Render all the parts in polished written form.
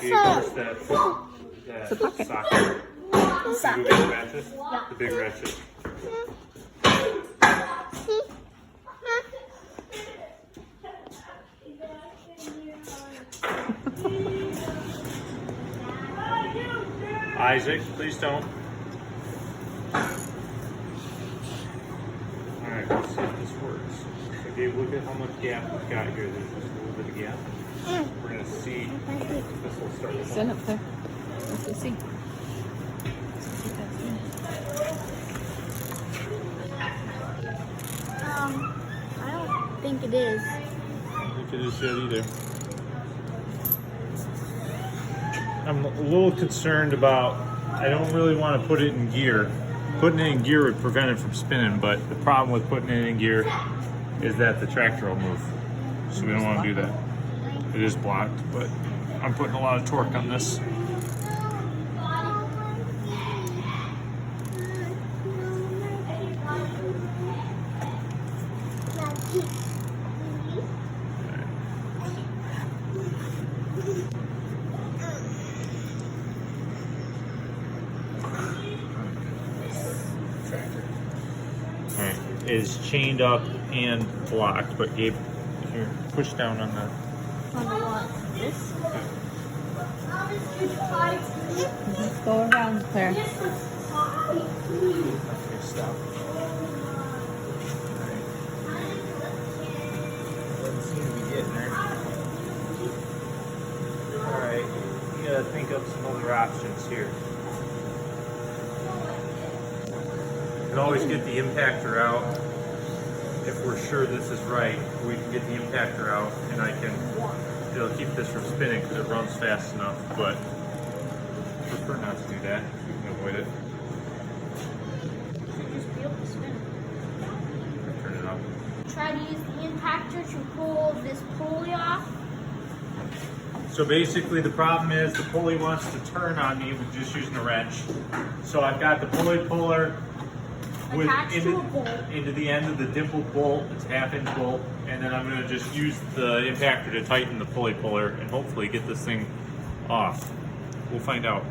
Okay, first that It's a bucket. socket. Socket. The big ratchet? Yeah. The big ratchet. Isaac, please don't. Alright, let's see if this works. So Gabe, look at how much gap we've got here. There's just a little bit of gap. We're gonna see if this will start to Stand up there. Let's see. I don't think it is. I don't think it is yet either. I'm a little concerned about, I don't really want to put it in gear. Putting it in gear would prevent it from spinning, but the problem with putting it in gear is that the tractor will move. So we don't want to do that. It is blocked, but I'm putting a lot of torque on this. Alright, is chained up and blocked, but Gabe, here, push down on that. On what? This? Let's go around, Claire. Okay, stop. Alright. Doesn't seem to be getting there. Alright, you gotta think of some other options here. We can always get the impactor out. If we're sure this is right, we can get the impactor out and it'll keep this from spinning because it runs fast enough, but I prefer not to do that. We can avoid it. Just be able to spin it. Turn it up. Try to use the impactor to pull this pulley off. So basically the problem is the pulley wants to turn on me with just using a wrench. So I've got the pulley puller Attached to a bolt. into the end of the dimpled bolt. It's a 1/2 inch bolt, and then I'm going to just use the impactor to tighten the pulley puller and hopefully get this thing off. We'll find out.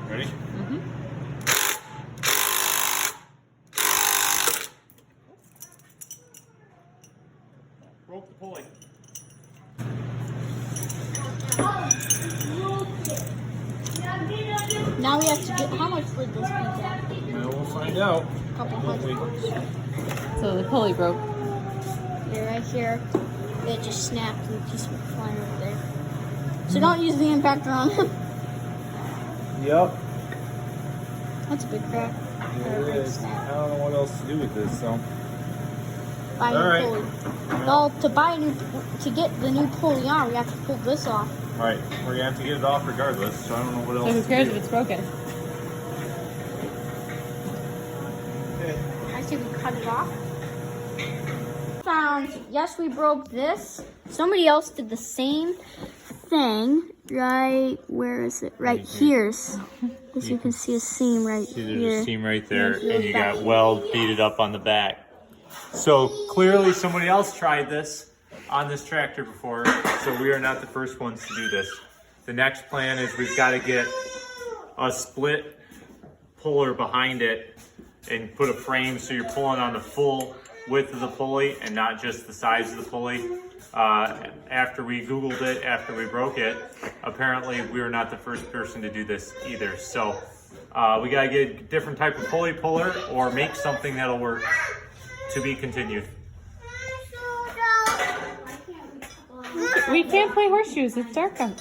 Ready? Mm-hmm. Broke the pulley. Now we have to get, how much would this be down? Well, we'll find out. Couple hundred bucks. So the pulley broke. Yeah, right here. It just snapped and just went flying over there. So don't use the impactor on him. Yep. That's a big crack. It is. I don't know what else to do with this, so. Buy a All new right. pulley. Well, to get the new pulley on, we have to pull this off. Alright, we're gonna have to get it off regardless, so I don't know what else So who to cares do. if it's broken? Okay. I say we cut it off. Yes, we broke this. Somebody else did the same thing. Right, where is it? Right here. As you can see a seam right See, here. there's a seam right there, And and you got back. weld beaded up on the back. So clearly somebody else tried this on this tractor before, so we are not the first ones to do this. The next plan is we've got to get a split puller behind it and put a frame so you're pulling on the full width of the pulley and not just the size of the pulley. After we Googled it, after we broke it, apparently we were not the first person to do this either. So we gotta get a different type of pulley puller or make something that'll work. To be continued. We can't play horseshoes. It's dark out.